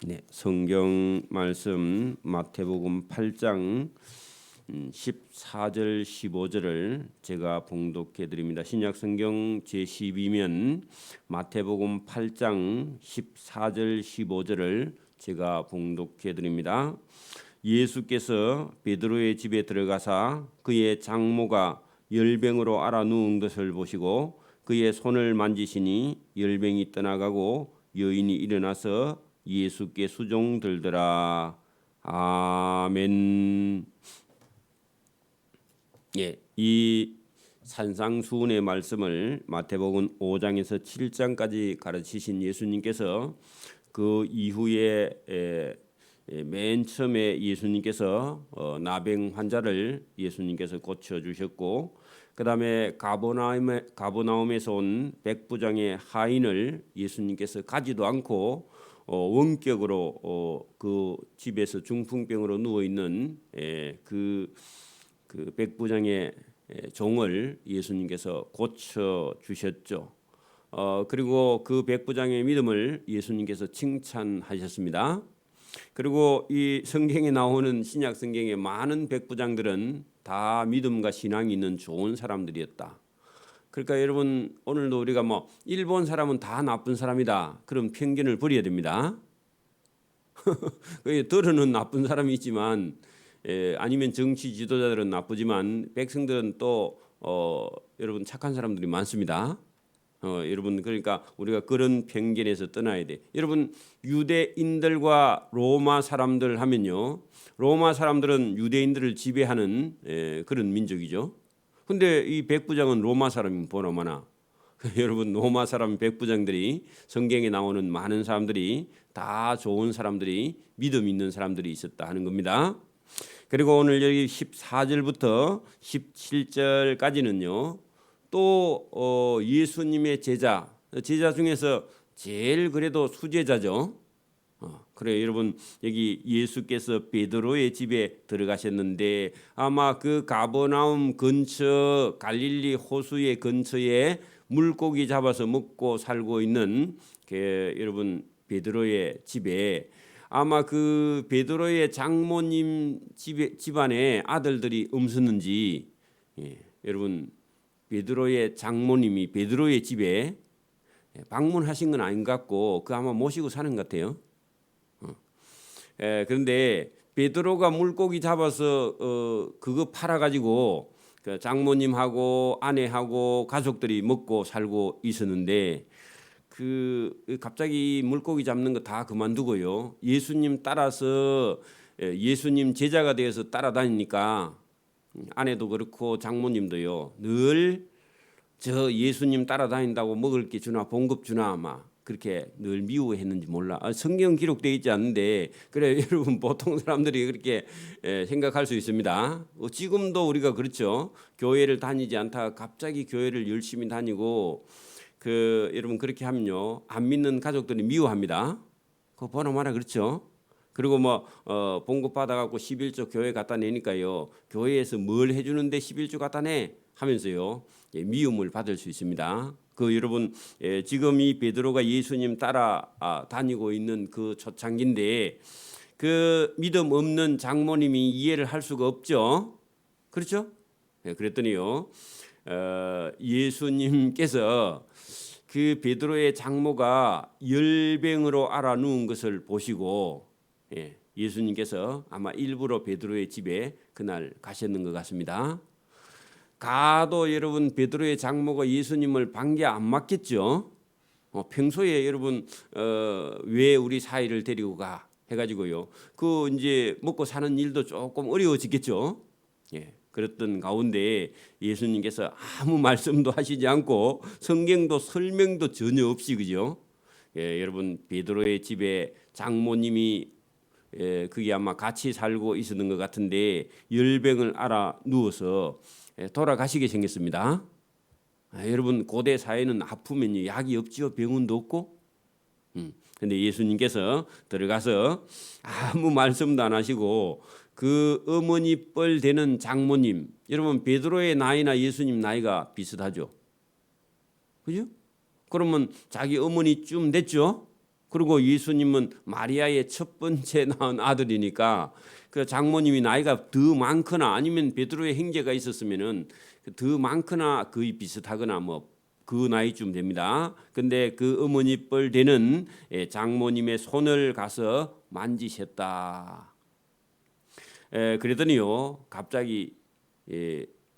네, 성경 말씀 마태복음 8장 14절 15절을 제가 봉독해 드립니다. 신약 성경 제12면 마태복음 8장 14절 15절을 제가 봉독해 드립니다. 예수께서 베드로의 집에 들어가사 그의 장모가 열병으로 앓아 누운 것을 보시고 그의 손을 만지시니 열병이 떠나가고 여인이 일어나서 예수께 수종들더라. 아멘. 예, 이 산상수훈의 말씀을 마태복음 5장에서 7장까지 가르치신 예수님께서 그 이후에 맨 처음에 예수님께서 나병 환자를 예수님께서 고쳐 주셨고, 그 다음에 가버나움에서 온 백부장의 하인을 예수님께서 가지도 않고 원격으로 그 집에서 중풍병으로 누워 있는 그 백부장의 종을 예수님께서 고쳐 주셨죠. 그리고 그 백부장의 믿음을 예수님께서 칭찬하셨습니다. 그리고 이 성경에 나오는 신약 성경의 많은 백부장들은 다 믿음과 신앙이 있는 좋은 사람들이었다. 그러니까 여러분, 오늘도 우리가 일본 사람은 다 나쁜 사람이다, 그런 편견을 버려야 됩니다. 들어는 나쁜 사람이 있지만, 아니면 정치 지도자들은 나쁘지만 백성들은 또 여러분 착한 사람들이 많습니다. 여러분, 그러니까 우리가 그런 편견에서 떠나야 돼. 여러분, 유대인들과 로마 사람들 하면요, 로마 사람들은 유대인들을 지배하는 그런 민족이죠. 근데 이 백부장은 로마 사람이 보나마나 여러분, 로마 사람 백부장들이, 성경에 나오는 많은 사람들이 다 좋은 사람들이, 믿음 있는 사람들이 있었다 하는 겁니다. 그리고 오늘 여기 14절부터 17절까지는요 또 예수님의 제자 중에서 제일 그래도 수제자죠. 그래 여러분, 여기 예수께서 베드로의 집에 들어가셨는데 아마 그 가버나움 근처 갈릴리 호수의 근처에 물고기 잡아서 먹고 살고 있는 여러분 베드로의 집에 아마 그 베드로의 장모님 집안에 아들들이 없었는지, 여러분 베드로의 장모님이 베드로의 집에 방문하신 건 아닌 것 같고 그 아마 모시고 사는 것 같아요. 그런데 베드로가 물고기 잡아서 그거 팔아가지고 그 장모님하고 아내하고 가족들이 먹고 살고 있었는데 갑자기 물고기 잡는 거 다 그만두고요, 예수님 따라서 예수님 제자가 되어서 따라다니니까 아내도 그렇고 장모님도요 늘 저 예수님 따라다닌다고 먹을 게 주나 봉급 주나 아마 그렇게 늘 미워했는지 몰라. 성경 기록되어 있지 않는데 그래 여러분, 보통 사람들이 그렇게 생각할 수 있습니다. 지금도 우리가 그렇죠. 교회를 다니지 않다가 갑자기 교회를 열심히 다니고 여러분 그렇게 하면요 안 믿는 가족들이 미워합니다. 그거 보나마나 그렇죠. 그리고 봉급 받아갖고 11조 교회 갖다 내니까요, 교회에서 뭘 해주는데 11조 갖다 내 하면서요 미움을 받을 수 있습니다. 여러분, 지금 이 베드로가 예수님 따라 다니고 있는 그 초창기인데 그 믿음 없는 장모님이 이해를 할 수가 없죠. 그렇죠? 그랬더니요 예수님께서 그 베드로의 장모가 열병으로 앓아 누운 것을 보시고 예수님께서 아마 일부러 베드로의 집에 그날 가셨는 것 같습니다. 가도 여러분 베드로의 장모가 예수님을 반개 안 맞겠죠. 평소에 여러분 왜 우리 사이를 데리고 가 해가지고요 이제 먹고 사는 일도 조금 어려워지겠죠. 그랬던 가운데 예수님께서 아무 말씀도 하시지 않고 성경도 설명도 전혀 없이, 그죠? 여러분 베드로의 집에 장모님이 그게 아마 같이 살고 있었던 것 같은데 열병을 앓아 누워서 돌아가시게 생겼습니다. 여러분, 고대 사회는 아프면 약이 없지요, 병원도 없고. 근데 예수님께서 들어가서 아무 말씀도 안 하시고 그 어머니 뻘 되는 장모님, 여러분 베드로의 나이나 예수님 나이가 비슷하죠, 그죠? 그러면 자기 어머니쯤 됐죠. 그리고 예수님은 마리아의 첫 번째 낳은 아들이니까 그 장모님이 나이가 더 많거나 아니면 베드로의 형제가 있었으면은 더 많거나 거의 비슷하거나 뭐 그 나이쯤 됩니다. 근데 그 어머니 뻘 되는 장모님의 손을 가서 만지셨다. 그러더니요 갑자기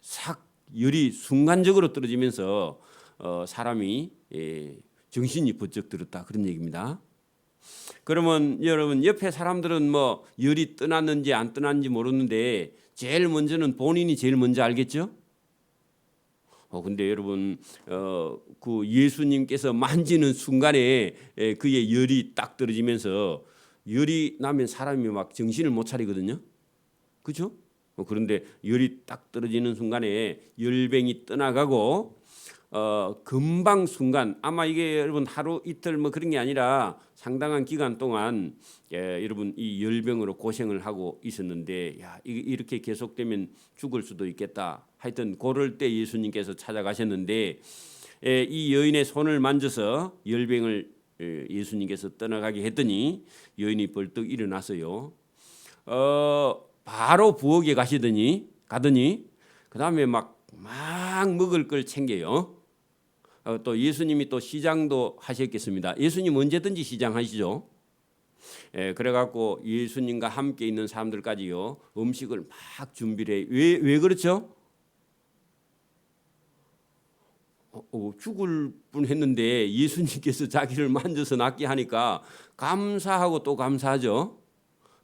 싹 열이 순간적으로 떨어지면서 사람이 정신이 번쩍 들었다 그런 얘기입니다. 그러면 여러분 옆에 사람들은 뭐 열이 떠났는지 안 떠났는지 모르는데 제일 먼저는 본인이 제일 먼저 알겠죠? 근데 여러분 그 예수님께서 만지는 순간에 그의 열이 딱 떨어지면서 열이 나면 사람이 막 정신을 못 차리거든요. 그렇죠? 그런데 열이 딱 떨어지는 순간에 열병이 떠나가고 금방 순간 아마 이게 여러분 하루 이틀 뭐 그런 게 아니라 상당한 기간 동안 여러분 이 열병으로 고생을 하고 있었는데 야 이렇게 계속되면 죽을 수도 있겠다. 하여튼 그럴 때 예수님께서 찾아가셨는데 이 여인의 손을 만져서 열병을 예수님께서 떠나가게 했더니 여인이 벌떡 일어났어요. 바로 부엌에 가더니 그 다음에 막 먹을 걸 챙겨요. 또 예수님이 또 시장도 하셨겠습니다. 예수님 언제든지 시장하시죠. 그래갖고 예수님과 함께 있는 사람들까지요 음식을 막 준비를 해. 왜 그렇죠? 죽을 뻔했는데 예수님께서 자기를 만져서 낫게 하니까 감사하고 또 감사하죠.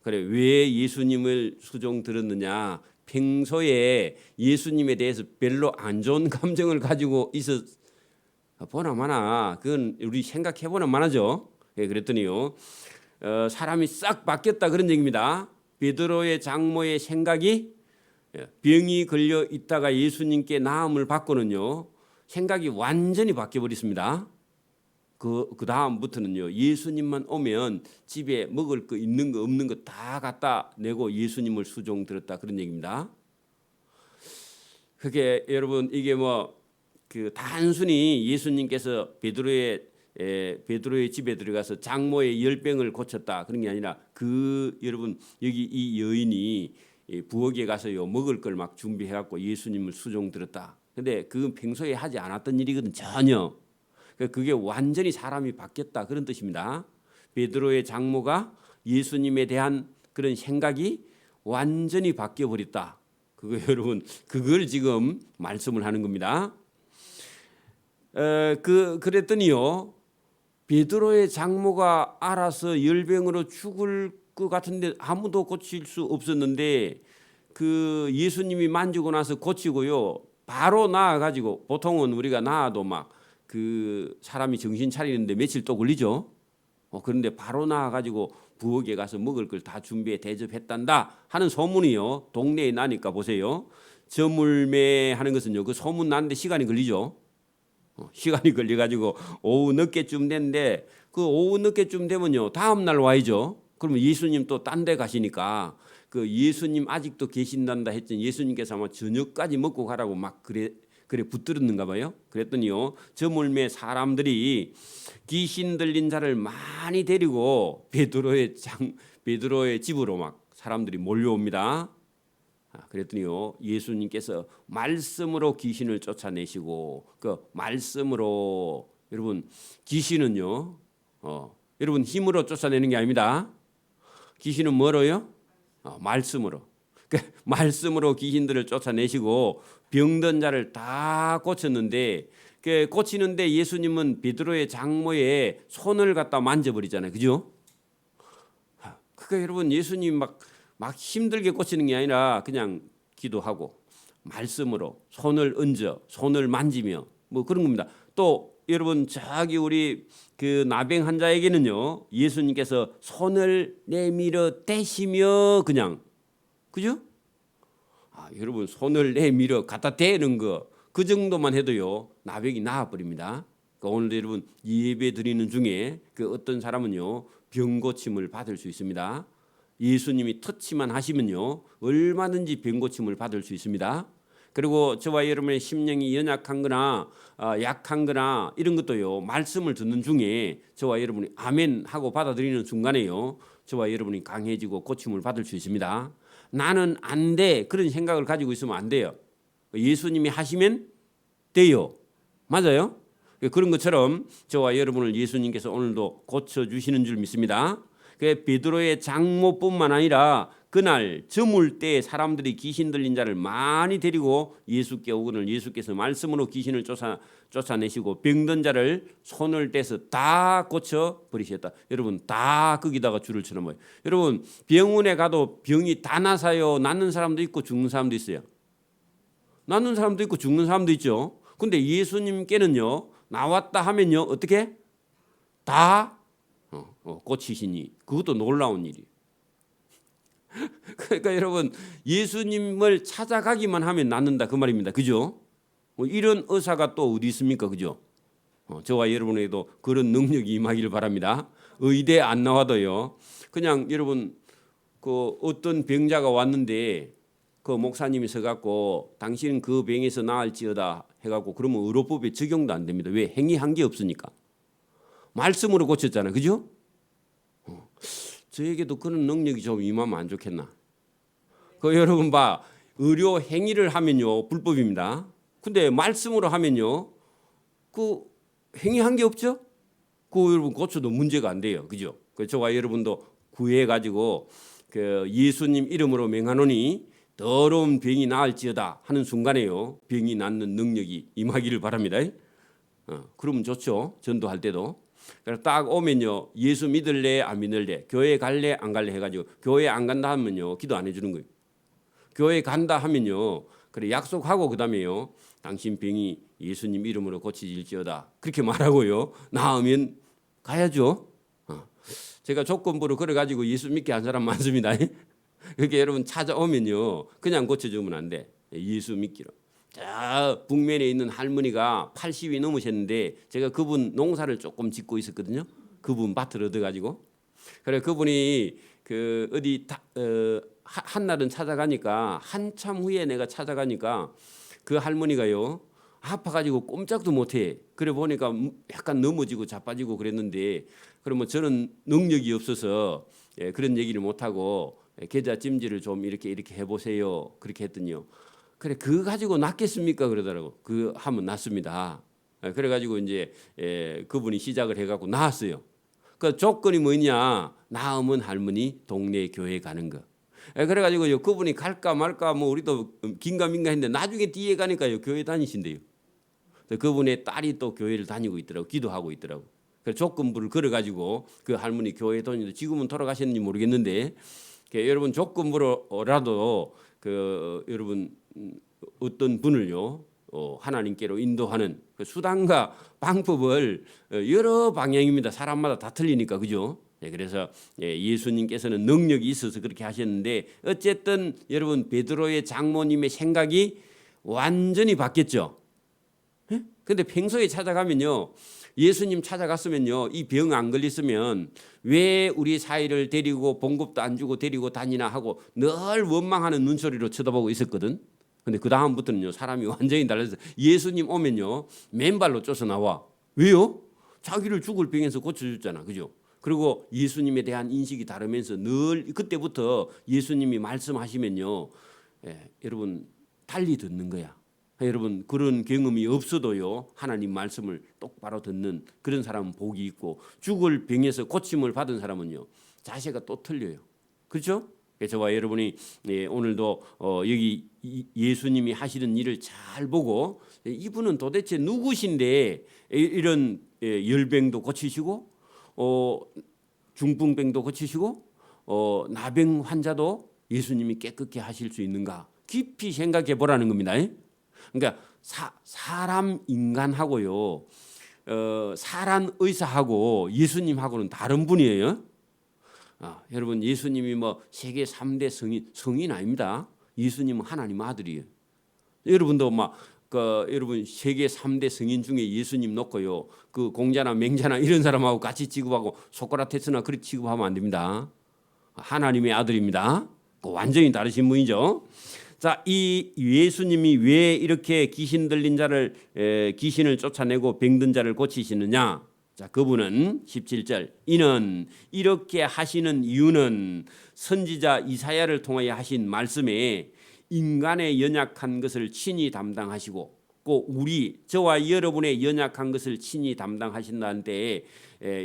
그래 왜 예수님을 수종 들었느냐? 평소에 예수님에 대해서 별로 안 좋은 감정을 가지고 있었. 보나 마나 그건 우리 생각해 보나 마나죠. 그랬더니요 사람이 싹 바뀌었다 그런 얘기입니다. 베드로의 장모의 생각이 병이 걸려 있다가 예수님께 나음을 받고는요 생각이 완전히 바뀌어 버렸습니다. 그 다음부터는요 예수님만 오면 집에 먹을 거 있는 거 없는 거 다 갖다 내고 예수님을 수종 들었다 그런 얘기입니다. 그게 여러분 이게 뭐 그 단순히 예수님께서 베드로의 집에 들어가서 장모의 열병을 고쳤다 그런 게 아니라 그 여러분 여기 이 여인이 부엌에 가서요 먹을 걸 막 준비해 갖고 예수님을 수종 들었다. 근데 그건 평소에 하지 않았던 일이거든 전혀. 그게 완전히 사람이 바뀌었다 그런 뜻입니다. 베드로의 장모가 예수님에 대한 그런 생각이 완전히 바뀌어 버렸다. 그거 여러분 그걸 지금 말씀을 하는 겁니다. 그랬더니요 베드로의 장모가 알아서 열병으로 죽을 것 같은데 아무도 고칠 수 없었는데 그 예수님이 만지고 나서 고치고요 바로 나아가지고 보통은 우리가 나아도 막 그 사람이 정신 차리는데 며칠 또 걸리죠. 그런데 바로 나아가지고 부엌에 가서 먹을 걸 다 준비해 대접했단다 하는 소문이요 동네에 나니까 보세요. 저물매 하는 것은요 그 소문 나는데 시간이 걸리죠. 시간이 걸려가지고 오후 늦게쯤 됐는데 그 오후 늦게쯤 되면요 다음 날 와야죠. 그러면 예수님 또 딴 데 가시니까 그 예수님 아직도 계신단다 했더니 예수님께서 아마 저녁까지 먹고 가라고 막 그래 붙들었는가 봐요. 그랬더니요 저물매 사람들이 귀신 들린 자를 많이 데리고 베드로의 집으로 막 사람들이 몰려옵니다. 그랬더니요 예수님께서 말씀으로 귀신을 쫓아내시고 그 말씀으로 여러분 귀신은요 여러분 힘으로 쫓아내는 게 아닙니다. 귀신은 뭐로요? 말씀으로. 말씀으로 귀신들을 쫓아내시고 병든 자를 다 고쳤는데 고치는데 예수님은 베드로의 장모의 손을 갖다 만져버리잖아요. 그죠? 그러니까 여러분 예수님 막 힘들게 고치는 게 아니라 그냥 기도하고 말씀으로 손을 얹어 손을 만지며 뭐 그런 겁니다. 또 여러분 저기 우리 그 나병 환자에게는요 예수님께서 손을 내밀어 대시며 그냥 그죠? 여러분 손을 내밀어 갖다 대는 거 그 정도만 해도요 나병이 나아버립니다. 그러니까 오늘 여러분 예배 드리는 중에 그 어떤 사람은요 병 고침을 받을 수 있습니다. 예수님이 터치만 하시면요 얼마든지 병 고침을 받을 수 있습니다. 그리고 저와 여러분의 심령이 연약한거나 약한거나 이런 것도요, 말씀을 듣는 중에 저와 여러분이 아멘 하고 받아들이는 순간에요, 저와 여러분이 강해지고 고침을 받을 수 있습니다. 나는 안 돼, 그런 생각을 가지고 있으면 안 돼요. 예수님이 하시면 돼요. 맞아요? 그런 것처럼 저와 여러분을 예수님께서 오늘도 고쳐주시는 줄 믿습니다. 베드로의 장모뿐만 아니라 그날 저물 때 사람들이 귀신 들린 자를 많이 데리고 예수께 오거늘 예수께서 말씀으로 귀신을 쫓아내시고 병든 자를 손을 떼서 다 고쳐버리셨다. 여러분, 다 거기다가 줄을 쳐놓아요. 여러분, 병원에 가도 병이 다 나사요. 낫는 사람도 있고 죽는 사람도 있어요. 낫는 사람도 있고 죽는 사람도 있죠. 근데 예수님께는요, 나왔다 하면요, 어떻게? 다 고치시니, 그것도 놀라운 일이에요. 그러니까 여러분, 예수님을 찾아가기만 하면 낫는다, 그 말입니다. 그죠? 이런 의사가 또 어디 있습니까? 그죠? 저와 여러분에게도 그런 능력이 임하기를 바랍니다. 의대 안 나와도요, 그냥 여러분, 그 어떤 병자가 왔는데 그 목사님이 서갖고 당신은 그 병에서 나을지어다 해갖고, 그러면 의료법에 적용도 안 됩니다. 왜? 행위한 게 없으니까. 말씀으로 고쳤잖아요. 그죠? 저에게도 그런 능력이 좀 임하면 안 좋겠나? 여러분 봐, 의료 행위를 하면요, 불법입니다. 근데 말씀으로 하면요, 그 행위한 게 없죠? 여러분 고쳐도 문제가 안 돼요. 그죠? 저와 여러분도 구해가지고 그 예수님 이름으로 명하노니 더러운 병이 나을지어다 하는 순간에요, 병이 낫는 능력이 임하기를 바랍니다. 그러면 좋죠. 전도할 때도. 그래서 딱 오면요, 예수 믿을래 안 믿을래, 교회 갈래 안 갈래 해가지고, 교회 안 간다 하면요, 기도 안 해주는 거예요. 교회 간다 하면요, 그래 약속하고 그다음에요, 당신 병이 예수님 이름으로 고치질지어다 그렇게 말하고요, 나으면 가야죠. 제가 조건부로 그래가지고 예수 믿게 한 사람 많습니다. 그렇게 여러분 찾아오면요, 그냥 고쳐주면 안 돼. 예수 믿기로. 자, 북면에 있는 할머니가 80이 넘으셨는데 제가 그분 농사를 조금 짓고 있었거든요. 그분 밭을 얻어가지고. 그래 그분이 그 어디 한날은 찾아가니까, 한참 후에 내가 찾아가니까 그 할머니가요, 아파가지고 꼼짝도 못해. 그래 보니까 약간 넘어지고 자빠지고 그랬는데, 그러면 저는 능력이 없어서 그런 얘기를 못하고, 계좌 찜질을 좀 이렇게 해보세요 그렇게 했더니요, 그래 그거 가지고 낫겠습니까 그러더라고. 그 하면 낫습니다. 그래가지고 이제 그분이 시작을 해갖고 나았어요. 그 조건이 뭐냐, 나으면 할머니 동네 교회 가는 거. 그래가지고 그분이 갈까 말까 뭐 우리도 긴가민가 했는데, 나중에 뒤에 가니까요, 교회 다니신대요. 그분의 딸이 또 교회를 다니고 있더라고. 기도하고 있더라고. 그래서 조건부를 걸어가지고 그 할머니 교회 다니는데, 지금은 돌아가셨는지 모르겠는데, 여러분 조건부로라도 여러분 어떤 분을요, 하나님께로 인도하는 그 수단과 방법을 여러 방향입니다. 사람마다 다 틀리니까. 그죠? 그래서 예수님께서는 능력이 있어서 그렇게 하셨는데, 어쨌든 여러분 베드로의 장모님의 생각이 완전히 바뀌었죠. 근데 평소에 찾아가면요, 예수님 찾아갔으면요, 이 병 안 걸렸으면 왜 우리 사이를 데리고 봉급도 안 주고 데리고 다니나 하고 늘 원망하는 눈초리로 쳐다보고 있었거든. 근데 그 다음부터는요, 사람이 완전히 달라서 예수님 오면요, 맨발로 쫓아 나와. 왜요? 자기를 죽을 병에서 고쳐줬잖아. 그죠? 그리고 예수님에 대한 인식이 다르면서 늘 그때부터 예수님이 말씀하시면요, 여러분 달리 듣는 거야. 여러분 그런 경험이 없어도요, 하나님 말씀을 똑바로 듣는 그런 사람은 복이 있고, 죽을 병에서 고침을 받은 사람은요, 자세가 또 틀려요. 그렇죠? 저와 여러분이 오늘도 여기 예수님이 하시는 일을 잘 보고, 이분은 도대체 누구신데 이런 열병도 고치시고 중풍병도 고치시고 나병 환자도 예수님이 깨끗게 하실 수 있는가, 깊이 생각해 보라는 겁니다. 그러니까 사람 인간하고요, 사람 의사하고 예수님하고는 다른 분이에요. 여러분 예수님이 뭐 세계 3대 성인 아닙니다. 예수님은 하나님 아들이에요. 여러분도 여러분 세계 3대 성인 중에 예수님 놓고요, 그 공자나 맹자나 이런 사람하고 같이 취급하고 소크라테스나 그렇게 취급하면 안 됩니다. 하나님의 아들입니다. 완전히 다르신 분이죠. 자, 이 예수님이 왜 이렇게 귀신 들린 자를 귀신을 쫓아내고 병든 자를 고치시느냐? 자, 그분은 17절 이는 이렇게 하시는 이유는 선지자 이사야를 통하여 하신 말씀에 인간의 연약한 것을 친히 담당하시고 꼭 저와 여러분의 연약한 것을 친히 담당하신다는데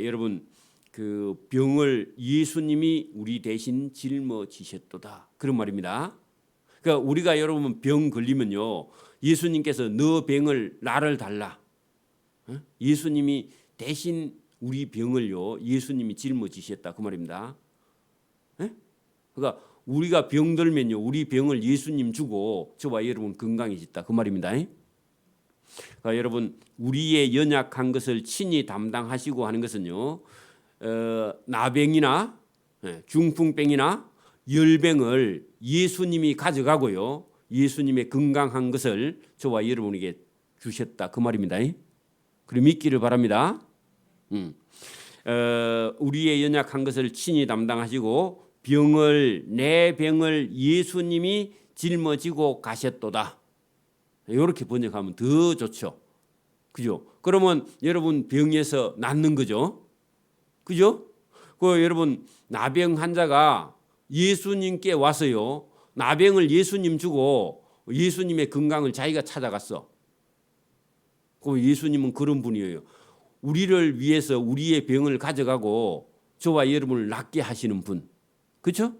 여러분 그 병을 예수님이 우리 대신 짊어지셨도다 그런 말입니다. 그러니까 우리가 여러분 병 걸리면요 예수님께서 너 병을 나를 달라. 예수님이 대신 우리 병을요 예수님이 짊어지셨다 그 말입니다. 그러니까 우리가 병들면요 우리 병을 예수님 주고 저와 여러분 건강해졌다 그 말입니다. 그러니까 여러분 우리의 연약한 것을 친히 담당하시고 하는 것은요 나병이나 중풍병이나 열병을 예수님이 가져가고요 예수님의 건강한 것을 저와 여러분에게 주셨다 그 말입니다. 그럼 믿기를 바랍니다. 우리의 연약한 것을 친히 담당하시고 내 병을 예수님이 짊어지고 가셨도다. 이렇게 번역하면 더 좋죠. 그죠? 그러면 여러분 병에서 낫는 거죠. 그죠? 여러분 나병 환자가 예수님께 와서요. 나병을 예수님 주고 예수님의 건강을 자기가 찾아갔어. 예수님은 그런 분이에요. 우리를 위해서 우리의 병을 가져가고 저와 여러분을 낫게 하시는 분. 그렇죠?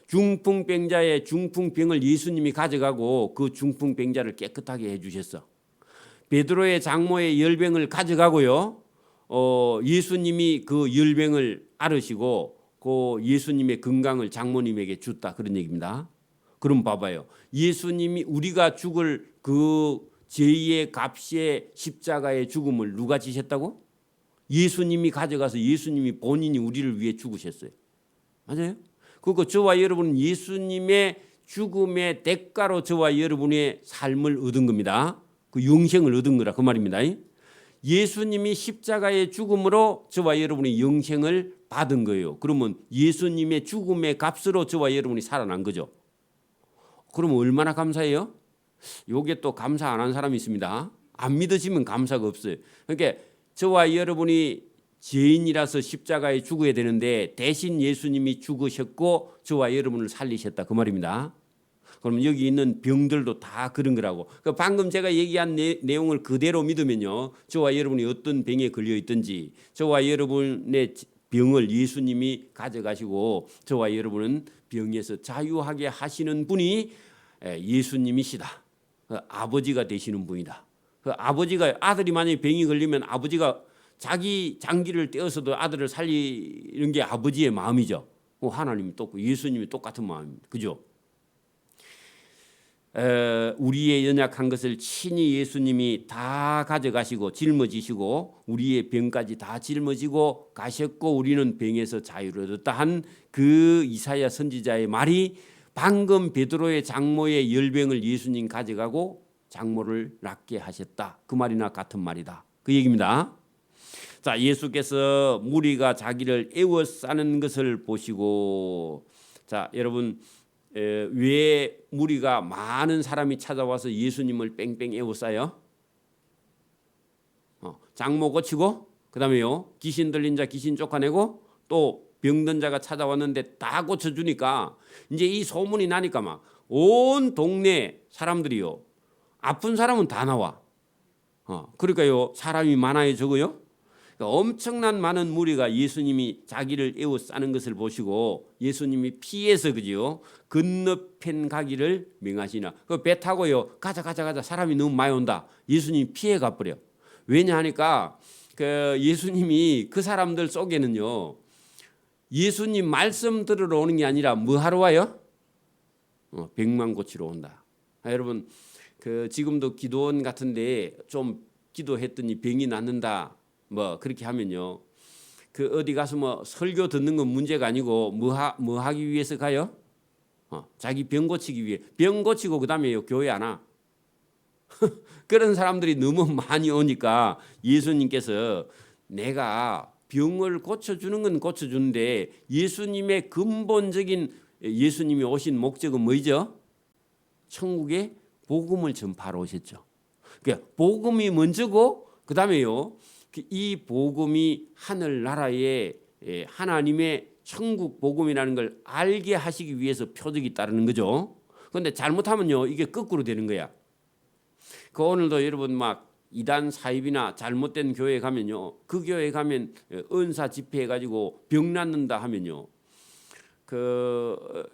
중풍병자의 중풍병을 예수님이 가져가고 그 중풍병자를 깨끗하게 해주셨어. 베드로의 장모의 열병을 가져가고요. 예수님이 그 열병을 앓으시고 그 예수님의 건강을 장모님에게 줬다 그런 얘기입니다. 그럼 봐봐요. 예수님이 우리가 죽을 그 죄의 값의 십자가의 죽음을 누가 지셨다고? 예수님이 가져가서 예수님이 본인이 우리를 위해 죽으셨어요. 맞아요? 그리고 저와 여러분은 예수님의 죽음의 대가로 저와 여러분의 삶을 얻은 겁니다. 그 영생을 얻은 거라 그 말입니다. 예수님이 십자가의 죽음으로 저와 여러분이 영생을 받은 거예요. 그러면 예수님의 죽음의 값으로 저와 여러분이 살아난 거죠. 그러면 얼마나 감사해요? 요게 또 감사 안 한 사람이 있습니다. 안 믿어지면 감사가 없어요. 그러니까 저와 여러분이 죄인이라서 십자가에 죽어야 되는데 대신 예수님이 죽으셨고 저와 여러분을 살리셨다 그 말입니다. 그러면 여기 있는 병들도 다 그런 거라고. 그러니까 방금 제가 얘기한 내용을 그대로 믿으면요. 저와 여러분이 어떤 병에 걸려 있든지 저와 여러분의 병을 예수님이 가져가시고 저와 여러분은 병에서 자유하게 하시는 분이 예수님이시다. 아버지가 되시는 분이다. 아버지가 아들이 만약에 병이 걸리면 아버지가 자기 장기를 떼어서도 아들을 살리는 게 아버지의 마음이죠. 하나님이 똑같고 예수님이 똑같은 마음입니다. 그죠? 우리의 연약한 것을 친히 예수님이 다 가져가시고 짊어지시고 우리의 병까지 다 짊어지고 가셨고 우리는 병에서 자유를 얻었다 한 그 이사야 선지자의 말이 방금 베드로의 장모의 열병을 예수님 가져가고 장모를 낫게 하셨다. 그 말이나 같은 말이다. 그 얘기입니다. 자, 예수께서 무리가 자기를 애워싸는 것을 보시고 자, 여러분 왜 무리가 많은 사람이 찾아와서 예수님을 뺑뺑 애워싸요? 장모 고치고 그다음에요 귀신 들린 자 귀신 쫓아내고 또 병든 자가 찾아왔는데 다 고쳐주니까 이제 이 소문이 나니까 막 온 동네 사람들이요 아픈 사람은 다 나와. 그러니까요 사람이 많아요 적어요? 그러니까 엄청난 많은 무리가 예수님이 자기를 애워싸는 것을 보시고 예수님이 피해서 그지요 건너편 가기를 명하시나. 그 배 타고요 가자 사람이 너무 많이 온다. 예수님이 피해 가버려. 왜냐하니까 그 예수님이 그 사람들 속에는요 예수님 말씀 들으러 오는 게 아니라 뭐 하러 와요? 병만 고치러 온다. 여러분 그 지금도 기도원 같은데 좀 기도했더니 병이 낫는다. 뭐 그렇게 하면요 그 어디 가서 뭐 설교 듣는 건 문제가 아니고 뭐 하기 위해서 가요? 자기 병 고치기 위해. 병 고치고 그다음에요 교회 안 와. 그런 사람들이 너무 많이 오니까 예수님께서 내가 병을 고쳐주는 건 고쳐주는데 예수님의 근본적인 예수님이 오신 목적은 뭐죠? 천국의 복음을 전파하러 오셨죠. 그러니까 복음이 먼저고 그다음에요. 이 복음이 하늘나라의 하나님의 천국 복음이라는 걸 알게 하시기 위해서 표적이 따르는 거죠. 그런데 잘못하면요 이게 거꾸로 되는 거야. 그 오늘도 여러분 막 이단 사입이나 잘못된 교회에 가면요, 그 교회에 가면 은사 집회해 가지고 병 낫는다 하면요,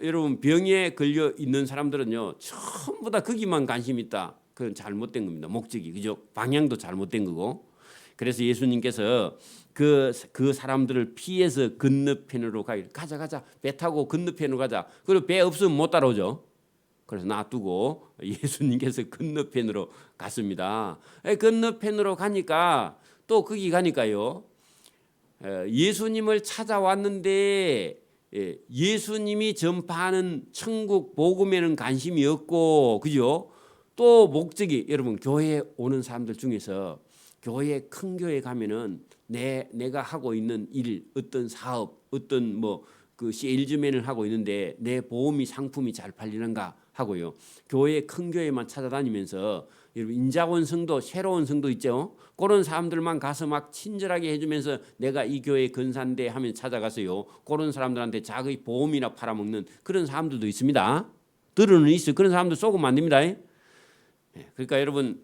여러분 병에 걸려 있는 사람들은요 전부 다 거기만 관심 있다. 그건 잘못된 겁니다. 목적이 그죠? 방향도 잘못된 거고. 그래서 예수님께서 그 사람들을 피해서 건너편으로 가자 배 타고 건너편으로 가자. 그리고 배 없으면 못 따라오죠. 그래서 놔두고 예수님께서 건너편으로 갔습니다. 건너편으로 가니까 또 거기 가니까요 예수님을 찾아왔는데 예수님이 전파하는 천국 복음에는 관심이 없고 그죠? 또 목적이 여러분 교회에 오는 사람들 중에서 교회 큰 교회 가면은 내가 하고 있는 일 어떤 사업 어떤 뭐 그 세일즈맨을 하고 있는데 내 보험이 상품이 잘 팔리는가 하고요. 교회 큰 교회만 찾아다니면서 여러분 인자원 성도 새로운 성도 있죠. 그런 사람들만 가서 막 친절하게 해주면서 내가 이 교회 근사인데 하면 찾아가서요. 그런 사람들한테 자기 보험이나 팔아먹는 그런 사람들도 있습니다. 들어는 있어. 그런 사람들 쏘고만 안 됩니다. 그러니까 여러분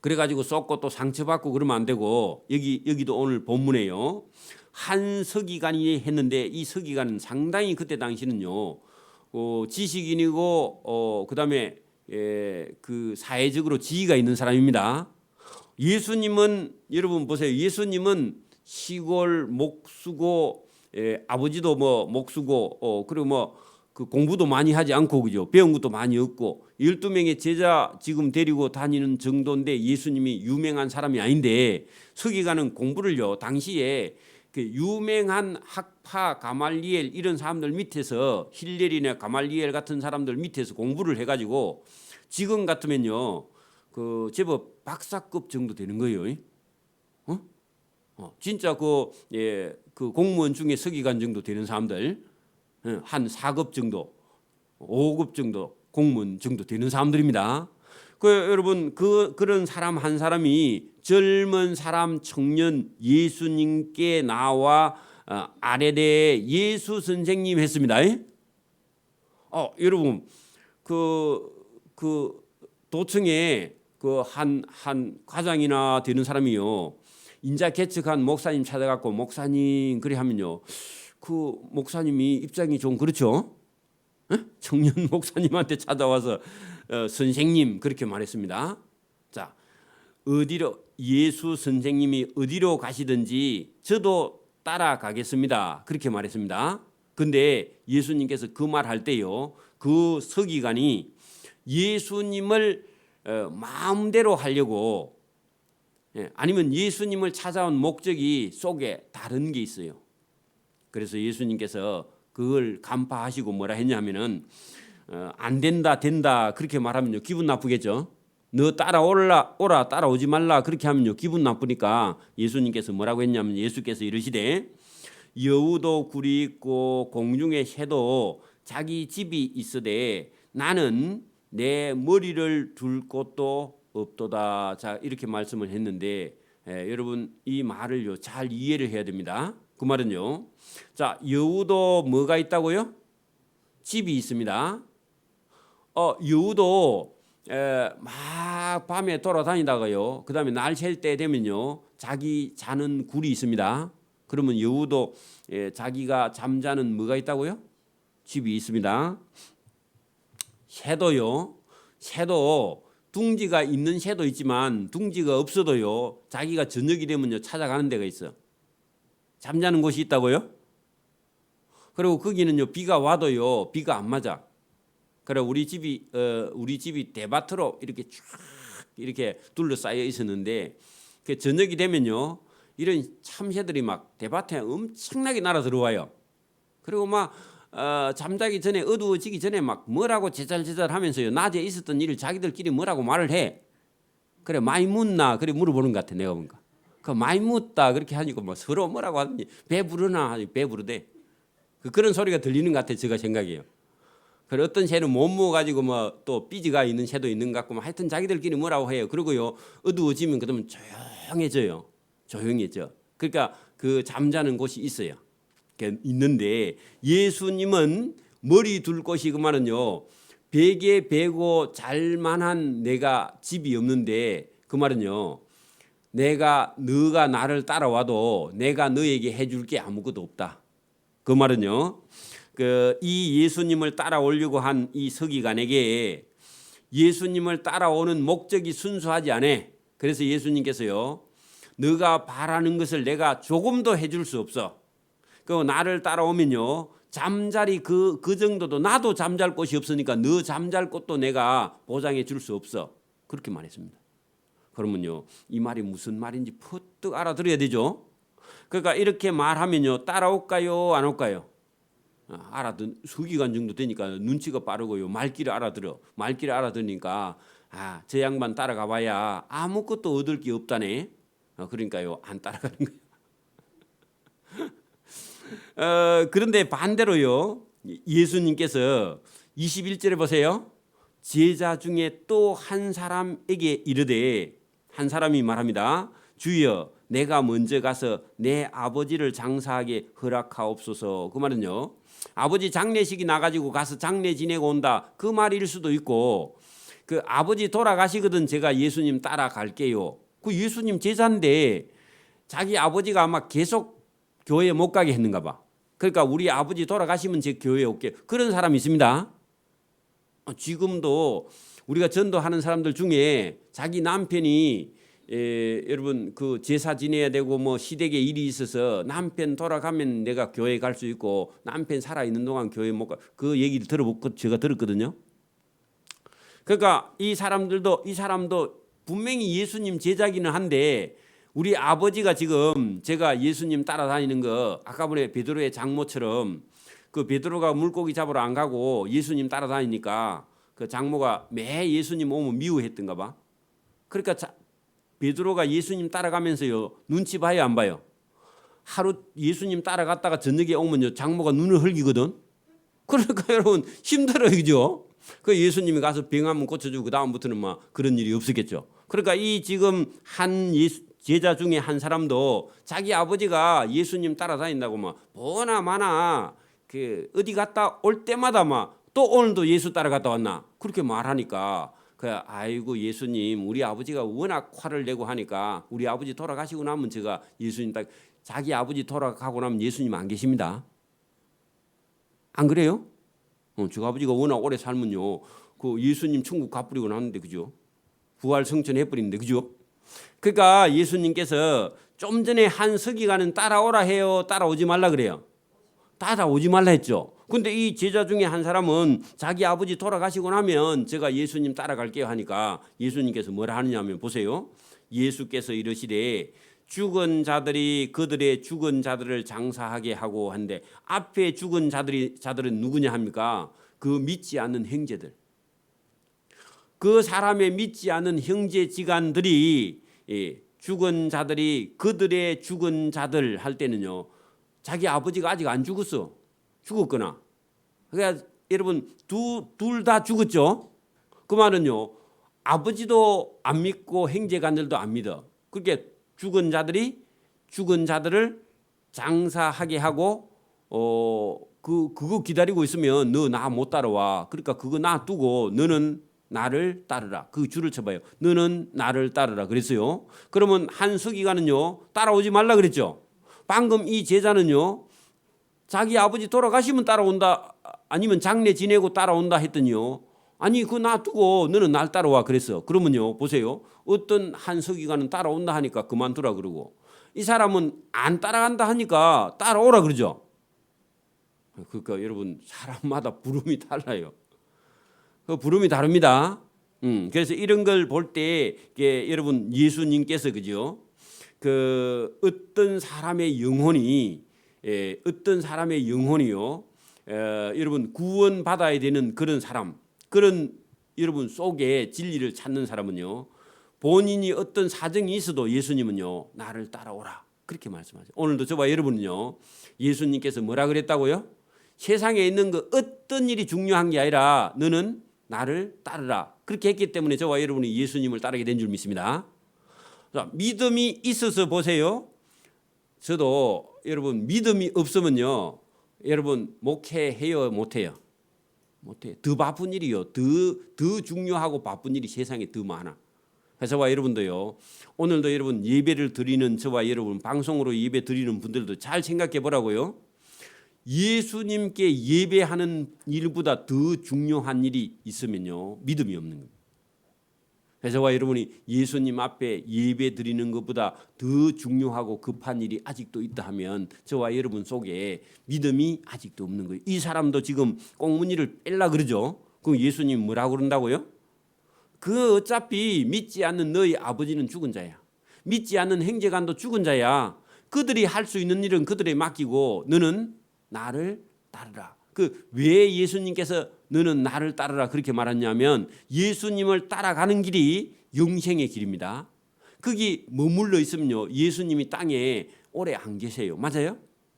그래가지고 쏟고 또 상처받고 그러면 안 되고 여기도 오늘 본문에요. 한 서기관이 했는데 이 서기관은 상당히 그때 당시는요 지식인이고 그다음에 그 사회적으로 지위가 있는 사람입니다. 예수님은 여러분 보세요. 예수님은 시골 목수고 아버지도 뭐 목수고 그리고 뭐 그 공부도 많이 하지 않고 그죠. 배운 것도 많이 없고 12명의 제자 지금 데리고 다니는 정도인데 예수님이 유명한 사람이 아닌데 서기관은 공부를요. 당시에 그 유명한 학파 가말리엘 이런 사람들 밑에서 힐렐이나 가말리엘 같은 사람들 밑에서 공부를 해가지고 지금 같으면요 그 제법 박사급 정도 되는 거예요. 진짜 그 공무원 중에 서기관 정도 되는 사람들 한 4급 정도, 5급 정도 공무원 정도 되는 사람들입니다. 여러분 그런 사람 한 사람이 젊은 사람 청년 예수님께 나와 아뢰되 예수 선생님 했습니다. 여러분 그 도청에 그 한 과장이나 되는 사람이요 인자 개척한 목사님 찾아갖고 목사님 그래 하면요 그 목사님이 입장이 좀 그렇죠. 청년 목사님한테 찾아와서 선생님 그렇게 말했습니다. 자, 어디로 예수 선생님이 어디로 가시든지 저도 따라가겠습니다. 그렇게 말했습니다. 근데 예수님께서 그 말할 때요. 그 서기관이 예수님을 마음대로 하려고 아니면 예수님을 찾아온 목적이 속에 다른 게 있어요. 그래서 예수님께서 그걸 간파하시고 뭐라 했냐면은 안 된다 된다 그렇게 말하면요 기분 나쁘겠죠. 너 오라 따라오지 말라 그렇게 하면요 기분 나쁘니까 예수님께서 뭐라고 했냐면 예수께서 이르시되 여우도 굴이 있고 공중의 새도 자기 집이 있으되 나는 내 머리를 둘 곳도 없도다. 자 이렇게 말씀을 했는데 여러분 이 말을요 잘 이해를 해야 됩니다. 그 말은요. 자, 여우도 뭐가 있다고요? 집이 있습니다. 여우도 막 밤에 돌아다니다가요. 그다음에 날 샐 때 되면요. 자기 자는 굴이 있습니다. 그러면 여우도 자기가 잠자는 뭐가 있다고요? 집이 있습니다. 새도요. 새도 둥지가 있는 새도 있지만 둥지가 없어도요. 자기가 저녁이 되면요. 찾아가는 데가 있어. 잠자는 곳이 있다고요? 그리고 거기는요 비가 와도요 비가 안 맞아. 그래 우리 집이 대밭으로 이렇게 쫙 이렇게 둘러싸여 있었는데 그 저녁이 되면요 이런 참새들이 막 대밭에 엄청나게 날아 들어와요. 그리고 막 잠자기 전에 어두워지기 전에 막 뭐라고 제잘제잘 하면서요 낮에 있었던 일을 자기들끼리 뭐라고 말을 해. 그래 많이 묻나 그래 물어보는 것 같아 내가 보니까. 그 많이 묻다 그렇게 하니까 뭐 서로 뭐라고 하더니 배 부르나 배 부르대. 그런 소리가 들리는 것 같아 제가 생각해요. 그리고 어떤 새는 못 먹어가지고 뭐 또 삐지가 있는 새도 있는 것 같고 뭐 하여튼 자기들끼리 뭐라고 해요. 그리고요 어두워지면 그러면 조용해져요. 조용해져. 그러니까 그 잠자는 곳이 있어요. 있는데 예수님은 머리 둘 곳이 그 말은요 베개 베고 잘만한 내가 집이 없는데 그 말은요 너가 나를 따라와도 내가 너에게 해줄 게 아무것도 없다. 그 말은요 이 예수님을 따라오려고 한 이 서기관에게 예수님을 따라오는 목적이 순수하지 않아. 그래서 예수님께서요 너가 바라는 것을 내가 조금도 해줄 수 없어. 그 나를 따라오면요 잠자리 그 정도도 나도 잠잘 곳이 없으니까 너 잠잘 곳도 내가 보장해 줄 수 없어. 그렇게 말했습니다. 그러면요 이 말이 무슨 말인지 퍼뜩 알아들어야 되죠. 그러니까 이렇게 말하면요 따라올까요 안 올까요? 수기간 정도 되니까 눈치가 빠르고요 말귀를 알아들어. 말귀를 알아들으니까 저 양반 따라가 봐야 아무것도 얻을 게 없다네. 그러니까요 안 따라가는 거예요. 그런데 반대로요 예수님께서 21절에 보세요. 제자 중에 또 한 사람에게 이르되 한 사람이 말합니다. 주여 내가 먼저 가서 내 아버지를 장사하게 허락하옵소서. 그 말은요 아버지 장례식이 나가지고 가서 장례 지내고 온다 그 말일 수도 있고 그 아버지 돌아가시거든 제가 예수님 따라갈게요. 그 예수님 제자인데 자기 아버지가 아마 계속 교회 못 가게 했는가 봐. 그러니까 우리 아버지 돌아가시면 제 교회에 올게. 그런 사람이 있습니다. 지금도 우리가 전도하는 사람들 중에 자기 남편이 여러분 그 제사 지내야 되고 뭐 시댁에 일이 있어서 남편 돌아가면 내가 교회 갈 수 있고 남편 살아 있는 동안 교회 못 가. 그 얘기를 들어보고 제가 들었거든요. 그러니까 이 사람도 분명히 예수님 제자기는 한데 우리 아버지가 지금 제가 예수님 따라다니는 거 아까 전에 베드로의 장모처럼 그 베드로가 물고기 잡으러 안 가고 예수님 따라다니니까 그 장모가 매 예수님 오면 미워했던가 봐. 그러니까 베드로가 예수님 따라가면서요 눈치 봐요 안 봐요? 하루 예수님 따라갔다가 저녁에 오면요 장모가 눈을 흘기거든. 그러니까 여러분 힘들어요, 그죠? 그 예수님이 가서 병 한번 고쳐주고 그 다음부터는 막 그런 일이 없었겠죠. 그러니까 이 지금 한 제자 중에 한 사람도 자기 아버지가 예수님 따라다닌다고 막 보나 마나 그 어디 갔다 올 때마다 막 또 오늘도 예수 따라갔다 왔나 그렇게 말하니까 아이고 예수님 우리 아버지가 워낙 화를 내고 하니까 우리 아버지 돌아가시고 나면 제가 예수님 자기 아버지 돌아가고 나면 예수님 안 계십니다. 안 그래요? 저 아버지가 워낙 오래 살면요 그 예수님 천국 가버리고 나는데 그죠? 부활 성천 해버리는데 그죠? 그러니까 예수님께서 좀 전에 한 서기관은 따라오라 해요 따라오지 말라 그래요? 따라오지 말라 했죠. 근데 이 제자 중에 한 사람은 자기 아버지 돌아가시고 나면 제가 예수님 따라갈게요 하니까 예수님께서 뭐라 하느냐면 보세요. 예수께서 이르시되 죽은 자들이 그들의 죽은 자들을 장사하게 하고 한데 앞에 죽은 자들은 누구냐 합니까? 그 믿지 않는 형제들. 그 사람의 믿지 않은 형제지간들이 죽은 자들이 그들의 죽은 자들 할 때는요. 자기 아버지가 아직 안 죽었어. 죽었거나. 그러니까 여러분 둘 다 죽었죠. 그 말은요. 아버지도 안 믿고 형제간들도 안 믿어. 그렇게 죽은 자들이 죽은 자들을 장사하게 하고 그거 기다리고 있으면 너 나 못 따라와. 그러니까 그거 놔두고 너는 나를 따르라. 그 줄을 쳐봐요. 너는 나를 따르라 그랬어요. 그러면 한 서기관은요 따라오지 말라 그랬죠. 방금 이 제자는요 자기 아버지 돌아가시면 따라온다 아니면 장례 지내고 따라온다 했더니요 아니 그거 놔두고 너는 날 따라와 그랬어. 그러면요 보세요. 어떤 한 서기관은 따라온다 하니까 그만두라 그러고 이 사람은 안 따라간다 하니까 따라오라 그러죠. 그러니까 여러분 사람마다 부름이 달라요. 그 부름이 다릅니다. 그래서 이런 걸 볼 때 여러분 예수님께서 그죠? 그 어떤 사람의 영혼이요. 여러분 구원 받아야 되는 그런 사람, 그런 여러분 속에 진리를 찾는 사람은요. 본인이 어떤 사정이 있어도 예수님은요 나를 따라오라 그렇게 말씀하세요. 오늘도 저와 여러분은요 예수님께서 뭐라 그랬다고요? 세상에 있는 그 어떤 일이 중요한 게 아니라 너는 나를 따르라. 그렇게 했기 때문에 저와 여러분이 예수님을 따르게 된 줄 믿습니다. 자, 믿음이 있어서 보세요. 저도 여러분 믿음이 없으면요, 여러분 목회해요 못해요? 못해요. 더 바쁜 일이요. 더 중요하고 바쁜 일이 세상에 더 많아. 그래서 저와 여러분도요, 오늘도 여러분 예배를 드리는 저와 여러분 방송으로 예배 드리는 분들도 잘 생각해 보라고요. 예수님께 예배하는 일보다 더 중요한 일이 있으면요, 믿음이 없는 겁니다. 그래서 저와 여러분이 예수님 앞에 예배 드리는 것보다 더 중요하고 급한 일이 아직도 있다 하면 저와 여러분 속에 믿음이 아직도 없는 거예요. 이 사람도 지금 꽁무니를 뺄라 그러죠. 그럼 예수님 뭐라고 그런다고요? 그 어차피 믿지 않는 너희 아버지는 죽은 자야. 믿지 않는 행제관도 죽은 자야. 그들이 할 수 있는 일은 그들에 맡기고 너는 나를 따르라. 그 왜 예수님께서 너는 나를 따르라 그렇게 말했냐면 예수님을 따라가는 길이 영생의 길입니다. 거기 머물러 있으면요, 예수님이 땅에 오래 안 계세요. 맞아요?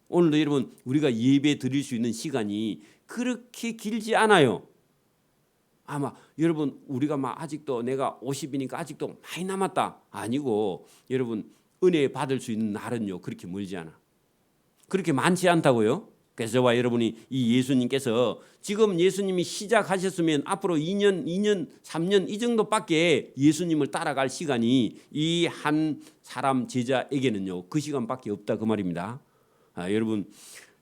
오늘도 여러분 우리가 예배 드릴 수 있는 시간이 그렇게 길지 않아요. 아마 여러분 우리가 막 아직도 내가 50이니까 아직도 많이 남았다 아니고, 여러분 은혜 받을 수 있는 날은요 그렇게 멀지 않아. 그렇게 많지 않다고요. 그래서 저와 여러분이 이 예수님께서 지금 예수님이 시작하셨으면 앞으로 2년, 3년 이 정도밖에 예수님을 따라갈 시간이 이 한 사람 제자에게는요 그 시간밖에 없다 그 말입니다. 여러분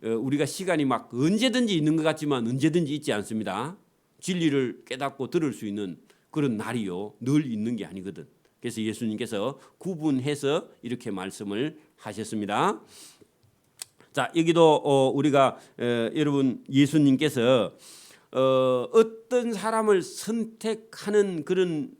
우리가 시간이 막 언제든지 있는 것 같지만 언제든지 있지 않습니다. 진리를 깨닫고 들을 수 있는 그런 날이요 늘 있는 게 아니거든. 그래서 예수님께서 구분해서 이렇게 말씀을 하셨습니다. 자, 여기도 우리가 여러분 예수님께서 어떤 사람을 선택하는 그런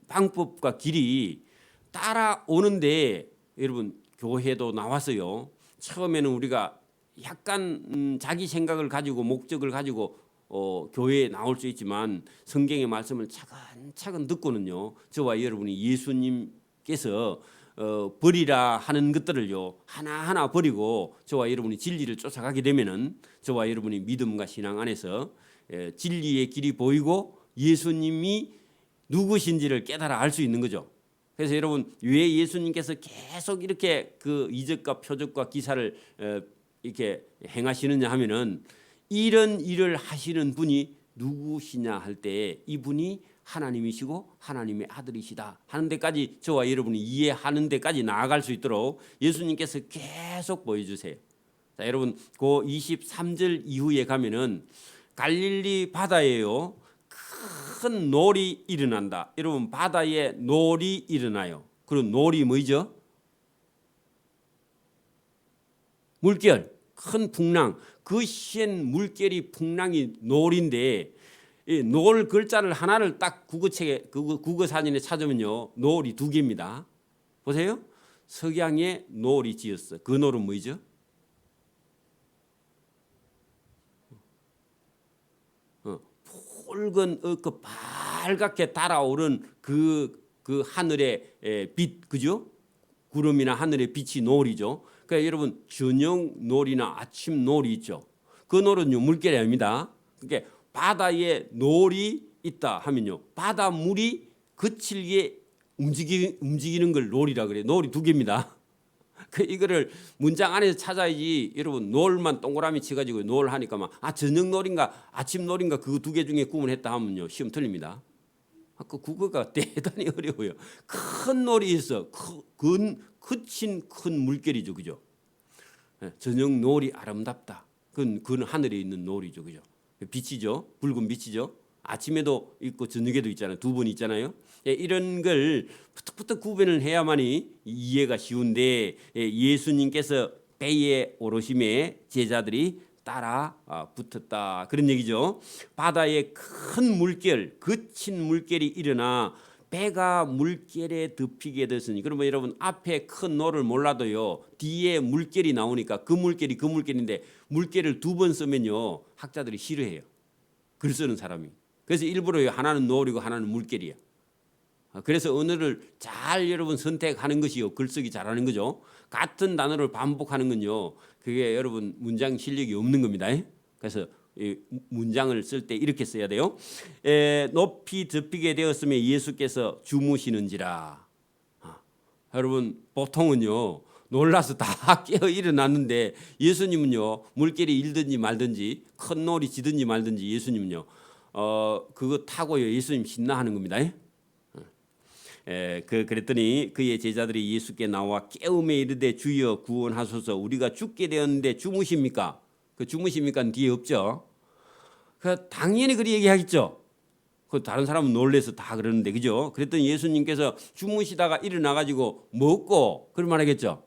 방법과 길이 따라오는데, 여러분 교회도 나왔어요. 처음에는 우리가 약간 자기 생각을 가지고 목적을 가지고 교회에 나올 수 있지만 성경의 말씀을 차근차근 듣고는요, 저와 여러분이 예수님께서 버리라 하는 것들을요 하나하나 버리고 저와 여러분이 진리를 쫓아가게 되면은 저와 여러분이 믿음과 신앙 안에서 진리의 길이 보이고 예수님이 누구신지를 깨달아 알 수 있는 거죠. 그래서 여러분 왜 예수님께서 계속 이렇게 그 이적과 표적과 기사를 이렇게 행하시느냐 하면은 이런 일을 하시는 분이 누구시냐 할 때 이분이 하나님이시고 하나님의 아들이시다 하는 데까지 저와 여러분이 이해하는 데까지 나아갈 수 있도록 예수님께서 계속 보여주세요. 자, 여러분 그 23절 이후에 가면은 갈릴리 바다에요 큰 놀이 일어난다. 여러분 바다에 놀이 일어나요. 그런 놀이 뭐죠? 물결, 큰 풍랑. 그 시엔 물결이 풍랑이 놀인데 이 놀 글자를 하나를 딱 국어책에 국어 사진에 찾으면요 놀이 두 개입니다. 보세요. 석양에 놀이 지었어. 그 놀은 뭐죠? 붉은 그 빨갛게 달아오른 그 하늘의 빛, 그죠? 구름이나 하늘의 빛이 놀이죠. 그러니까 여러분 저녁 놀이나 아침 놀이 있죠. 그 놀은요 물결이 아닙니다. 그러니까 바다에 놀이 있다 하면요 바닷물이 거칠게 움직이는 걸 놀이라 그래요. 놀이 두 개입니다. 그 이거를 문장 안에서 찾아야지. 여러분 놀만 동그라미 쳐가지고 놀 하니까 막 저녁 놀인가 아침 놀인가 그 두 개 중에 구분했다 하면요 시험 틀립니다. 그 국어가 대단히 어려워요. 큰 놀이 있어. 거친 큰 물결이죠, 그죠? 저녁 놀이 아름답다. 그건 하늘에 있는 놀이죠, 그죠? 빛이죠, 붉은 빛이죠. 아침에도 있고 저녁에도 있잖아요. 두 번 있잖아요. 이런 걸 부탁부탁 구분을 해야만이 이해가 쉬운데 예수님께서 배에 오르심에 제자들이 따라 붙었다 그런 얘기죠. 바다에 큰 물결, 거친 물결이 일어나 배가 물결에 덮이게 됐으니, 그러면 여러분 앞에 큰 노를 몰라도요 뒤에 물결이 나오니까 그 물결인데 물결을 두 번 쓰면요 학자들이 싫어해요. 글 쓰는 사람이. 그래서 일부러 하나는 노리고 하나는 물결이야. 그래서 언어를 잘 여러분 선택하는 것이요 글쓰기 잘하는 거죠. 같은 단어를 반복하는 건요 그게 여러분 문장 실력이 없는 겁니다. 그래서 이 문장을 쓸 때 이렇게 써야 돼요. 높이 덮이게 되었으며 예수께서 주무시는지라. 여러분 보통은요 놀라서 다 깨어 일어났는데 예수님은요 물결이 일든지 말든지 큰 놀이 지든지 말든지 예수님은요 그거 타고요 예수님 신나하는 겁니다. 그랬더니 그의 제자들이 예수께 나와 깨우며 이르되 주여 구원하소서 우리가 죽게 되었는데 주무십니까? 그 주무십니까 뒤에 없죠. 그 당연히 그렇게 얘기하겠죠. 그 다른 사람은 놀래서 다 그러는데 그죠? 그랬더니 예수님께서 주무시다가 일어나 가지고 먹고 그런 말하겠죠.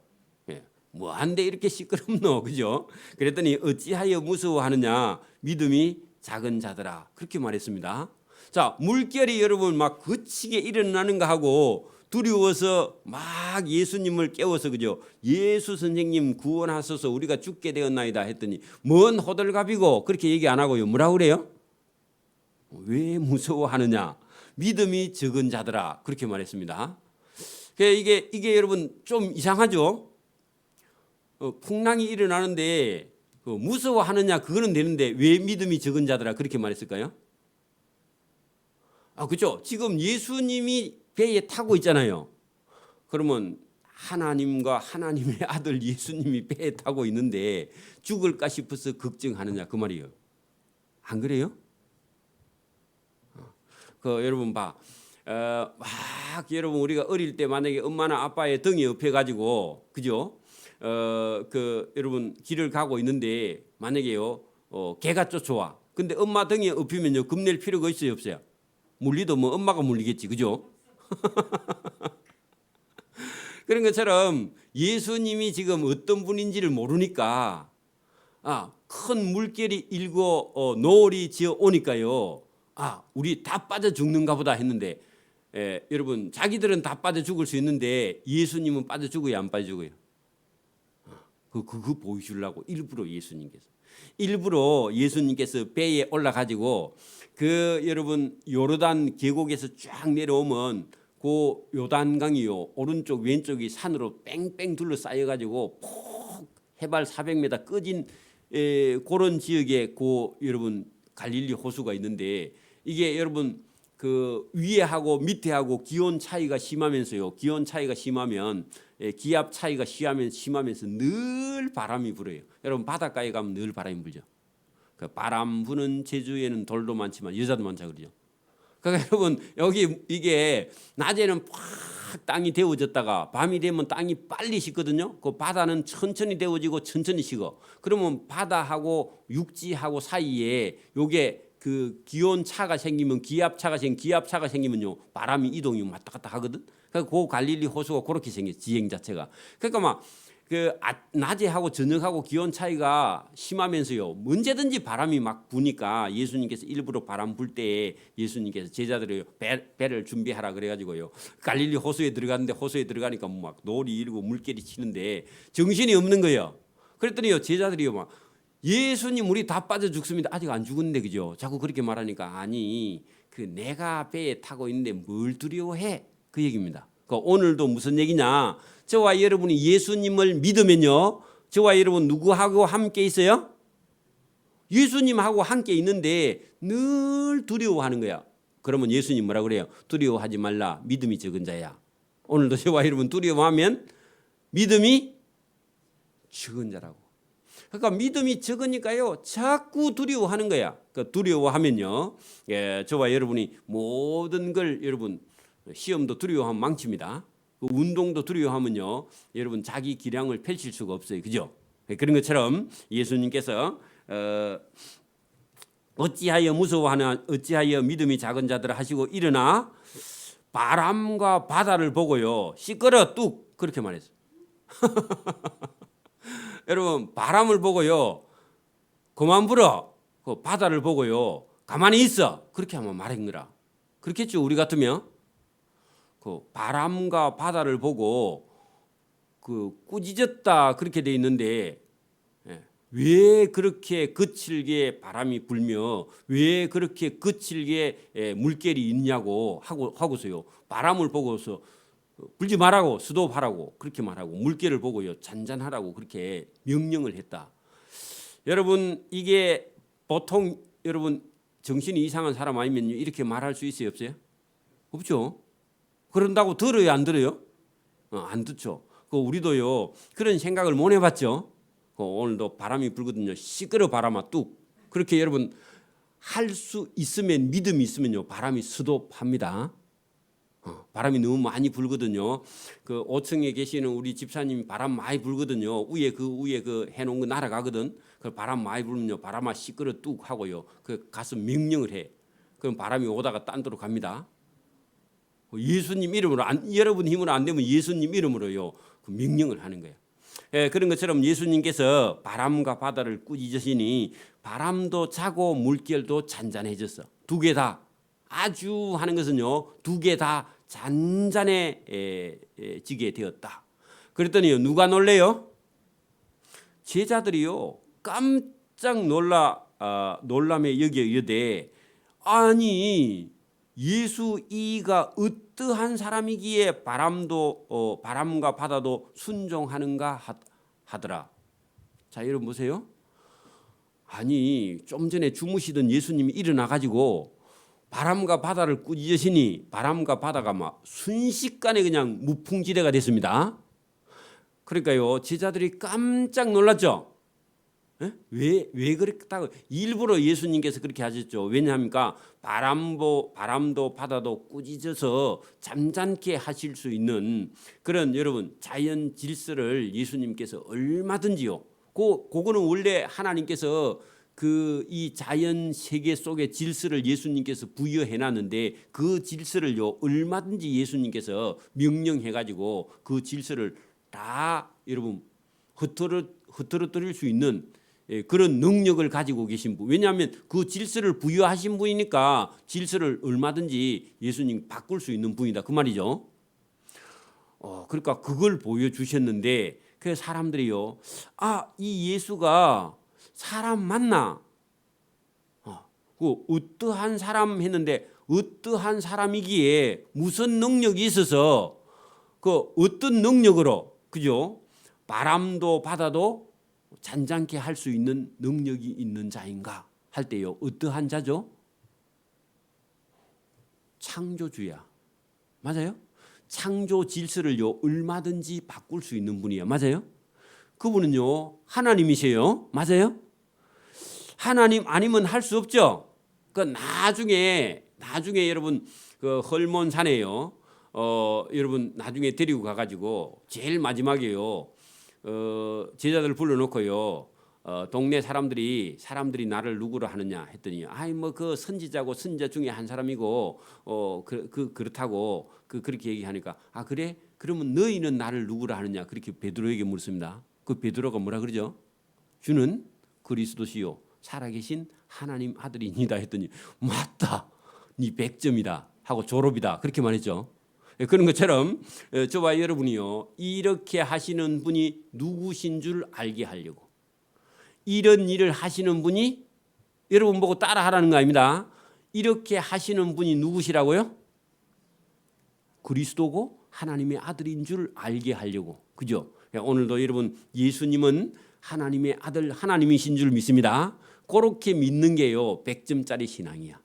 뭐 한데 이렇게 시끄럽노 그죠? 그랬더니 어찌하여 무서워하느냐 믿음이 작은 자들아 그렇게 말했습니다. 자 물결이 여러분 막 거치게 일어나는 거 하고 두려워서 막 예수님을 깨워서 그죠? 예수 선생님 구원하소서 우리가 죽게 되었나이다 했더니 뭔 호들갑이고 그렇게 얘기 안 하고요 뭐라고 그래요? 왜 무서워하느냐 믿음이 적은 자들아 그렇게 말했습니다. 이게 여러분 좀 이상하죠? 풍랑이 일어나는데 무서워하느냐 그거는 되는데 왜 믿음이 적은 자들아 그렇게 말했을까요? 그렇죠. 지금 예수님이 배에 타고 있잖아요. 그러면 하나님과 하나님의 아들 예수님이 배에 타고 있는데 죽을까 싶어서 걱정하느냐 그 말이에요. 안 그래요? 여러분 막 여러분 우리가 어릴 때 만약에 엄마나 아빠의 등에 업혀 가지고 그죠? 여러분 길을 가고 있는데 만약에요 개가 쫓아와. 근데 엄마 등에 업히면요 겁낼 필요가 있어요 없어요? 물리도 뭐 엄마가 물리겠지 그죠? 그런 것처럼 예수님이 지금 어떤 분인지를 모르니까 큰 물결이 일고 노을이 지어 오니까요 우리 다 빠져 죽는가 보다 했는데 여러분 자기들은 다 빠져 죽을 수 있는데 예수님은 빠져 죽어요 안 빠져 죽어요? 그거 보여주려고 일부러 예수님께서 배에 올라가지고 여러분 요르단 계곡에서 쫙 내려오면 그 요단강이요 오른쪽 왼쪽이 산으로 뺑뺑 둘러싸여 가지고 폭 해발 400m 꺼진 그런 지역에 여러분 갈릴리 호수가 있는데 이게 여러분 그 위에하고 밑에하고 기온 차이가 심하면서요 기온 차이가 심하면 기압 차이가 심하면서 늘 바람이 불어요. 여러분 바닷가에 가면 늘 바람이 불죠. 그 바람 부는 제주에는 돌도 많지만 여자도 많자 그러죠. 그러니까 여러분 여기 이게 낮에는 팍 땅이 데워졌다가 밤이 되면 땅이 빨리 식거든요. 그 바다는 천천히 데워지고 천천히 식어. 그러면 바다하고 육지하고 사이에 요게 그 기온 차가 생기면 기압 차가 생기면요 바람이 이동이 왔다 갔다 하거든. 그러니까 그 갈릴리 호수가 그렇게 생겼어 지형 자체가. 그러니까 막 낮에 하고 저녁하고 기온 차이가 심하면서요 언제든지 바람이 막 부니까 예수님께서 일부러 바람 불 때 예수님께서 제자들을 배를 준비하라 그래가지고요 갈릴리 호수에 들어갔는데 호수에 들어가니까 막 노을이 일고 물결이 치는데 정신이 없는 거예요. 그랬더니요 제자들이요 막 예수님 우리 다 빠져 죽습니다. 아직 안 죽었는데 그죠? 자꾸 그렇게 말하니까 아니 내가 배에 타고 있는데 뭘 두려워해? 그 얘기입니다. 오늘도 무슨 얘기냐? 저와 여러분이 예수님을 믿으면요 저와 여러분 누구하고 함께 있어요? 예수님하고 함께 있는데 늘 두려워하는 거야. 그러면 예수님 뭐라 그래요? 두려워하지 말라 믿음이 적은 자야. 오늘도 저와 여러분 두려워하면 믿음이 적은 자라고. 그러니까 믿음이 적으니까요 자꾸 두려워하는 거야. 두려워하면요 저와 여러분이 모든 걸 여러분 시험도 두려워하면 망칩니다. 운동도 두려워하면요 여러분 자기 기량을 펼칠 수가 없어요. 그죠? 그런 것처럼 예수님께서 어찌하여 무서워하나 어찌하여 믿음이 작은 자들 하시고 일어나 바람과 바다를 보고요 시끄러 뚝 그렇게 말했어요. 여러분 바람을 보고요 그만 불어 그 바다를 보고요 가만히 있어 그렇게 하면 말한 거라. 그렇겠죠 우리 같으면 그 바람과 바다를 보고 꾸짖었다 그렇게 돼 있는데 왜 그렇게 거칠게 바람이 불며 왜 그렇게 거칠게 물결이 있냐고 하고서요 바람을 보고서 불지 말라고 스톱하라고 그렇게 말하고 물결을 보고요 잔잔하라고 그렇게 명령을 했다. 여러분 이게 보통 여러분 정신이 이상한 사람 아니면 이렇게 말할 수 있어요, 없어요? 없죠. 그런다고 들어요, 안 들어요? 안 듣죠. 우리도요 그런 생각을 못 해봤죠. 오늘도 바람이 불거든요. 시끄러 바람아 뚝. 그렇게 여러분 할 수 있으면 믿음이 있으면요 바람이 스톱합니다. 바람이 너무 많이 불거든요. 그 5층에 계시는 우리 집사님 바람 많이 불거든요. 위에 그 해놓은 거 날아가거든. 그 바람 많이 불면요 바람아 시끄러 뚝 하고요. 그 가서 명령을 해. 그럼 바람이 오다가 딴 데로 갑니다. 예수님 이름으로 여러분 힘으로 안 되면 예수님 이름으로요 그 명령을 하는 거예요. 그런 것처럼 예수님께서 바람과 바다를 꾸짖으시니 바람도 자고 물결도 잔잔해졌어. 두 개 다 아주 하는 것은요 두 개 다 잔잔해지게 되었다. 그랬더니 누가 놀래요? 제자들이요 깜짝 놀람에 여겨되 아니 예수 이가 어떠한 사람이기에 바람과 바다도 순종하는가 하더라. 자, 여러분 보세요. 아니 좀 전에 주무시던 예수님이 일어나 가지고 바람과 바다를 꾸짖으시니 바람과 바다가 막 순식간에 그냥 무풍지대가 됐습니다. 그러니까요 제자들이 깜짝 놀랐죠. 왜 그랬다고 일부러 예수님께서 그렇게 하셨죠. 왜냐합니까? 바람도 바다도 꾸짖어서 잠잠케 하실 수 있는 그런 여러분 자연 질서를 예수님께서 얼마든지요. 그거는 원래 하나님께서 이 자연 세계 속의 질서를 예수님께서 부여해 놨는데 그 질서를요 얼마든지 예수님께서 명령해 가지고 그 질서를 다 여러분 흐트러뜨릴 수 있는 그런 능력을 가지고 계신 분. 왜냐하면 그 질서를 부여하신 분이니까 질서를 얼마든지 예수님 바꿀 수 있는 분이다. 그 말이죠. 그러니까 그걸 보여주셨는데 그 사람들이요. 이 예수가 사람 맞나? 어떠한 사람 했는데 어떠한 사람이기에 무슨 능력이 있어서 어떤 능력으로 그죠? 바람도 바다도 잔잔케 할 수 있는 능력이 있는 자인가 할 때요 어떠한 자죠? 창조주야. 맞아요? 창조 질서를요 얼마든지 바꿀 수 있는 분이야. 맞아요? 그분은요 하나님이세요. 맞아요? 하나님 아니면 할 수 없죠. 나중에 여러분 그 헐몬산에요. 여러분 나중에 데리고 가가지고 제일 마지막에요. 제자들 불러놓고요. 동네 사람들이 나를 누구로 하느냐 했더니 그 선지자고 선지자 중에 한 사람이고 그렇다고 그렇게 얘기하니까 그래? 그러면 너희는 나를 누구로 하느냐 그렇게 베드로에게 물습니다. 그 베드로가 뭐라 그러죠? 주는 그리스도시요 살아계신 하나님 아들이니다 했더니 맞다. 네 100점이다 하고 졸업이다 그렇게 말했죠. 그런 것처럼 저와 여러분이요 이렇게 하시는 분이 누구신 줄 알게 하려고 이런 일을 하시는 분이 여러분 보고 따라하라는 거 아닙니다. 이렇게 하시는 분이 누구시라고요? 그리스도고 하나님의 아들인 줄 알게 하려고. 그죠? 오늘도 여러분 예수님은 하나님의 아들 하나님이신 줄 믿습니다. 그렇게 믿는 게요 100점짜리 신앙이야.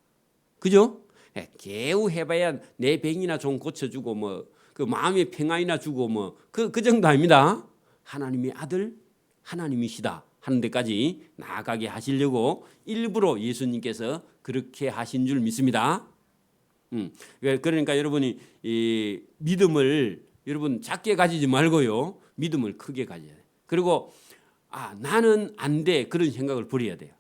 그죠? 개우 해봐야 내 병이나 좀 고쳐주고 그 마음의 평안이나 주고 그 정도 아닙니다. 하나님의 아들 하나님이시다 하는 데까지 나아가게 하시려고 일부러 예수님께서 그렇게 하신 줄 믿습니다. 그러니까 여러분이 이 믿음을 여러분 작게 가지지 말고요 믿음을 크게 가져야 돼요. 그리고 나는 안 돼 그런 생각을 버려야 돼요.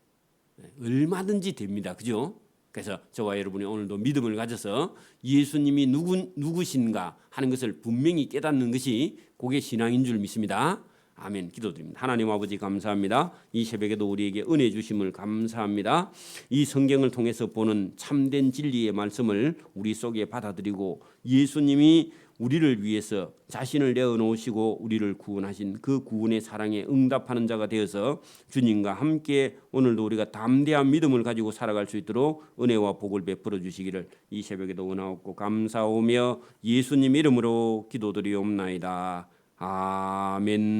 얼마든지 됩니다. 그죠? 그래서 저와 여러분이 오늘도 믿음을 가져서 예수님이 누구신가 하는 것을 분명히 깨닫는 것이 그게 신앙인 줄 믿습니다. 아멘. 기도드립니다. 하나님 아버지 감사합니다. 이 새벽에도 우리에게 은혜 주심을 감사합니다. 이 성경을 통해서 보는 참된 진리의 말씀을 우리 속에 받아들이고 예수님이 우리를 위해서 자신을 내어놓으시고 우리를 구원하신 그 구원의 사랑에 응답하는 자가 되어서 주님과 함께 오늘도 우리가 담대한 믿음을 가지고 살아갈 수 있도록 은혜와 복을 베풀어 주시기를 이 새벽에도 원하옵고 감사하며 예수님 이름으로 기도드리옵나이다. 아멘.